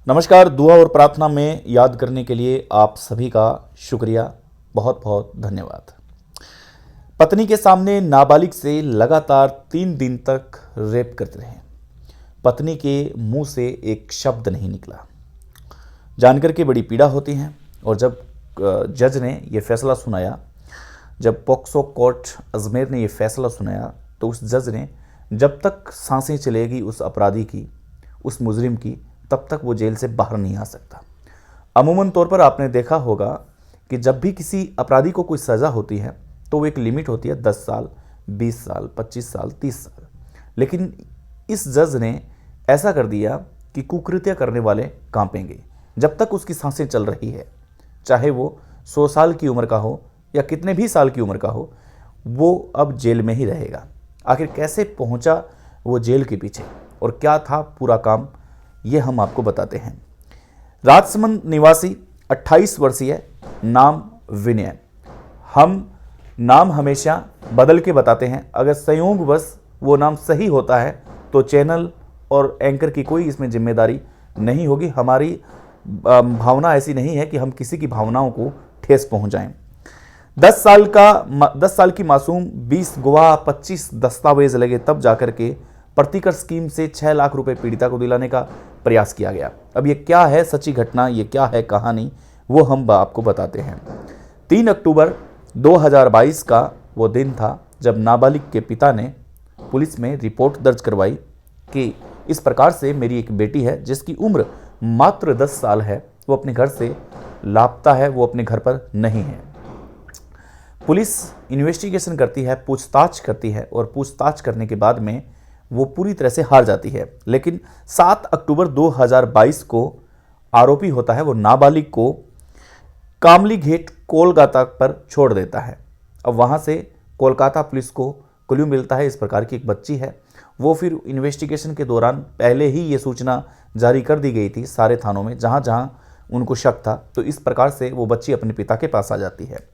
नमस्कार। दुआ और प्रार्थना में याद करने के लिए आप सभी का शुक्रिया, बहुत बहुत धन्यवाद। पत्नी के सामने नाबालिग से लगातार 3 दिन तक रेप करते रहे। पत्नी के मुंह से एक शब्द नहीं निकला। जानकर के बड़ी पीड़ा होती है। और जब जज ने यह फैसला सुनाया, जब पॉक्सो कोर्ट अजमेर ने यह फैसला सुनाया, तो उस जज ने जब तक सांसें चलेगी उस अपराधी की, उस मुजरिम की, तब तक वो जेल से बाहर नहीं आ सकता। अमूमन तौर पर आपने देखा होगा कि जब भी किसी अपराधी को कोई सज़ा होती है तो वो एक लिमिट होती है 10 साल, 20 साल, 25 साल, 30 साल। लेकिन इस जज ने ऐसा कर दिया कि कुकृत्य करने वाले कांपेंगे जब तक उसकी सांसें चल रही है, चाहे वो 100 साल की उम्र का हो या कितने भी साल की उम्र का हो, वो अब जेल में ही रहेगा। आखिर कैसे पहुंचा वो जेल के पीछे और क्या था पूरा काम, ये हम आपको बताते हैं। राजसमंद निवासी 28 वर्षीय, नाम विनय। हम नाम हमेशा बदल के बताते हैं। अगर संयोगवश वो नाम सही होता है तो चैनल और एंकर की कोई इसमें जिम्मेदारी नहीं होगी। हमारी भावना ऐसी नहीं है कि हम किसी की भावनाओं को ठेस पहुंचाएं। 10 साल की मासूम, 20 गवाह, 25 दस्तावेज लगे, तब जाकर के प्रतिकर स्कीम से 6 लाख रुपए पीड़िता को दिलाने का प्रयास किया गया। अब ये क्या है सच्ची घटना, ये क्या है कहानी, वो हम आपको बताते हैं। 3 अक्टूबर 2022 का वो दिन था जब नाबालिग के पिता ने पुलिस में रिपोर्ट दर्ज करवाई कि इस प्रकार से मेरी एक बेटी है जिसकी उम्र मात्र 10 साल है, वो अपने घर से लापता है, वो अपने घर पर नहीं है। पुलिस इन्वेस्टिगेशन करती है, पूछताछ करती है और पूछताछ करने के बाद में वो पूरी तरह से हार जाती है। लेकिन 7 अक्टूबर 2022 को आरोपी होता है वो नाबालिग को कामली घेट कोलकाता पर छोड़ देता है। अब वहाँ से कोलकाता पुलिस को क्लू मिलता है, इस प्रकार की एक बच्ची है। वो फिर इन्वेस्टिगेशन के दौरान पहले ही ये सूचना जारी कर दी गई थी सारे थानों में जहाँ जहाँ उनको शक था। तो इस प्रकार से वो बच्ची अपने पिता के पास आ जाती है।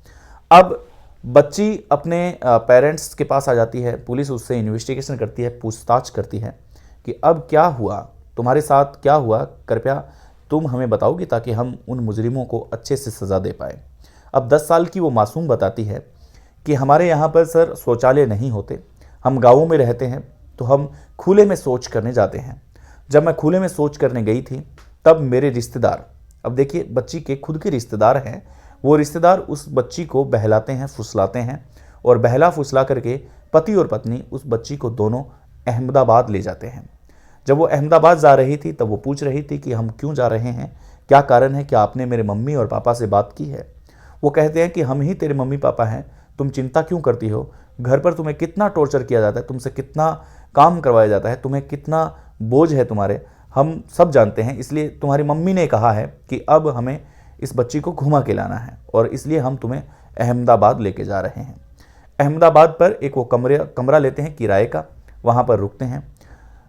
अब बच्ची अपने पेरेंट्स के पास आ जाती है। पुलिस उससे इन्वेस्टिगेशन करती है, पूछताछ करती है कि अब क्या हुआ, तुम्हारे साथ क्या हुआ, कृपया तुम हमें बताओगी ताकि हम उन मुजरिमों को अच्छे से सज़ा दे पाए। अब 10 साल की वो मासूम बताती है कि हमारे यहाँ पर सर शौचालय नहीं होते, हम गाँवों में रहते हैं, तो हम खुले में शौच करने जाते हैं। जब मैं खुले में शौच करने गई थी तब मेरे रिश्तेदार, अब देखिए बच्ची के खुद के रिश्तेदार हैं, वो रिश्तेदार उस बच्ची को बहलाते हैं, फुसलाते हैं और बहला फुसला करके पति और पत्नी उस बच्ची को दोनों अहमदाबाद ले जाते हैं। जब वो अहमदाबाद जा रही थी तब वो पूछ रही थी कि हम क्यों जा रहे हैं, क्या कारण है, क्या आपने मेरे मम्मी और पापा से बात की है। वो कहते हैं कि हम ही तेरे मम्मी पापा हैं, तुम चिंता क्यों करती हो, घर पर तुम्हें कितना टॉर्चर किया जाता है, तुमसे कितना काम करवाया जाता है, तुम्हें कितना बोझ है तुम्हारे, हम सब जानते हैं। इसलिए तुम्हारी मम्मी ने कहा है कि अब हमें इस बच्ची को घुमा के लाना है और इसलिए हम तुम्हें अहमदाबाद लेके जा रहे हैं। अहमदाबाद पर एक वो कमरा लेते हैं किराए का, वहाँ पर रुकते हैं,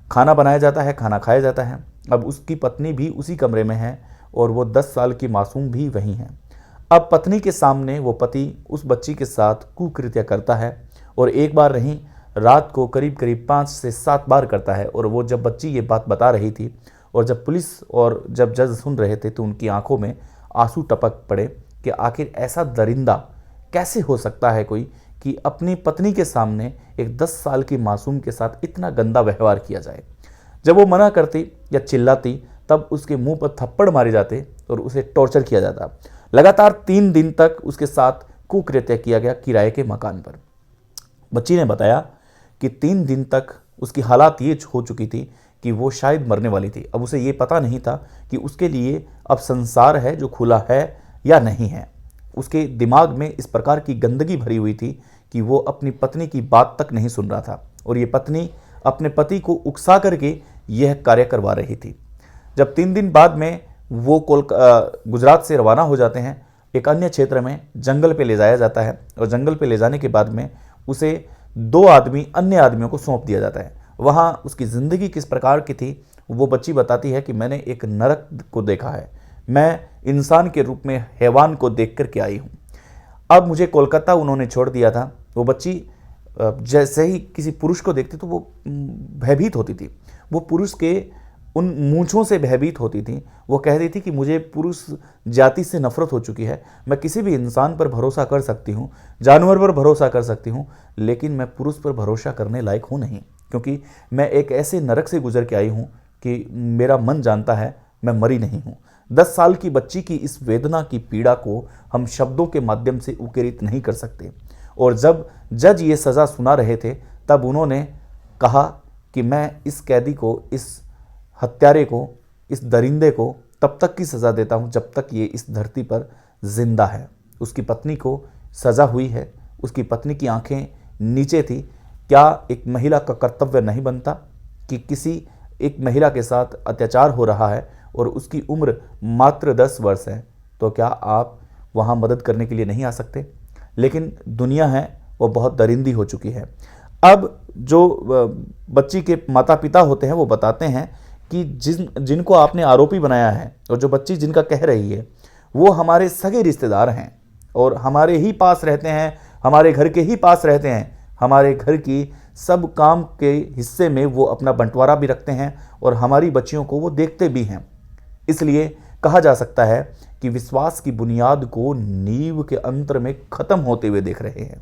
खाना बनाया जाता है, खाना खाया जाता है। अब उसकी पत्नी भी उसी कमरे में है और वो 10 साल की मासूम भी वहीं है। अब पत्नी के सामने वो पति उस बच्ची के साथ कुकृत्य करता है और एक बार नहीं, रात को करीब करीब 5 से 7 बार करता है। और वो जब बच्ची ये बात बता रही थी और जब पुलिस और जब जज सुन रहे थे तो उनकी आंखों में आंसू टपक पड़े कि आखिर ऐसा दरिंदा कैसे हो सकता है कोई कि अपनी पत्नी के सामने एक 10 साल की मासूम के साथ इतना गंदा व्यवहार किया जाए। जब वो मना करती या चिल्लाती तब उसके मुंह पर थप्पड़ मारे जाते और उसे टॉर्चर किया जाता। लगातार 3 दिन तक उसके साथ कुकृत्य किया गया किराए के मकान पर। बच्ची ने बताया कि 3 दिन तक उसकी हालात ये हो चुकी थी कि वो शायद मरने वाली थी। अब उसे ये पता नहीं था कि उसके लिए अब संसार है जो खुला है या नहीं है। उसके दिमाग में इस प्रकार की गंदगी भरी हुई थी कि वो अपनी पत्नी की बात तक नहीं सुन रहा था और ये पत्नी अपने पति को उकसा करके यह कार्य करवा रही थी। जब 3 दिन बाद में वो गुजरात से रवाना हो जाते हैं, एक अन्य क्षेत्र में जंगल पे ले जाया जाता है और जंगल पे ले जाने के बाद में उसे 2 अन्य आदमियों को सौंप दिया जाता है। वहाँ उसकी ज़िंदगी किस प्रकार की थी वो बच्ची बताती है कि मैंने एक नरक को देखा है, मैं इंसान के रूप में हैवान को देख कर के आई हूँ। अब मुझे कोलकाता उन्होंने छोड़ दिया था। वो बच्ची जैसे ही किसी पुरुष को देखती तो वो भयभीत होती थी। वो पुरुष के उन मूंछों से भयभीत होती थी। वो कहती थी कि मुझे पुरुष जाति से नफरत हो चुकी है, मैं किसी भी इंसान पर भरोसा कर सकती हूँ, जानवर पर भरोसा कर सकती हूँ, लेकिन मैं पुरुष पर भरोसा करने लायक हूँ नहीं, क्योंकि मैं एक ऐसे नरक से गुजर के आई हूँ कि मेरा मन जानता है मैं मरी नहीं हूँ। 10 साल की बच्ची की इस वेदना की पीड़ा को हम शब्दों के माध्यम से उकेरित नहीं कर सकते। और जब जज ये सज़ा सुना रहे थे तब उन्होंने कहा कि मैं इस कैदी को, इस हत्यारे को, इस दरिंदे को तब तक की सज़ा देता हूँ जब तक ये इस धरती पर जिंदा है। उसकी पत्नी को सज़ा हुई है, उसकी पत्नी की आंखें नीचे थी। क्या एक महिला का कर्तव्य नहीं बनता कि किसी एक महिला के साथ अत्याचार हो रहा है और उसकी उम्र मात्र 10 वर्ष है, तो क्या आप वहाँ मदद करने के लिए नहीं आ सकते? लेकिन दुनिया है वो बहुत दरिंदी हो चुकी है। अब जो बच्ची के माता पिता होते हैं वो बताते हैं कि जिनको आपने आरोपी बनाया है और जो बच्ची जिनका कह रही है वो हमारे सगे रिश्तेदार हैं और हमारे ही पास रहते हैं, हमारे घर के ही पास रहते हैं, हमारे घर की सब काम के हिस्से में वो अपना बंटवारा भी रखते हैं और हमारी बच्चियों को वो देखते भी हैं। इसलिए कहा जा सकता है कि विश्वास की बुनियाद को नींव के अंतर में खत्म होते हुए देख रहे हैं।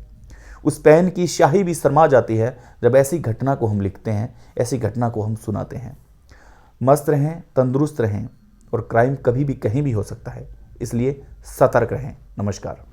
उस पेन की स्याही भी शर्मा जाती है जब ऐसी घटना को हम लिखते हैं, ऐसी घटना को हम सुनाते हैं। मस्त रहें, तंदुरुस्त रहें, और क्राइम कभी भी कहीं भी हो सकता है, इसलिए सतर्क रहें। नमस्कार।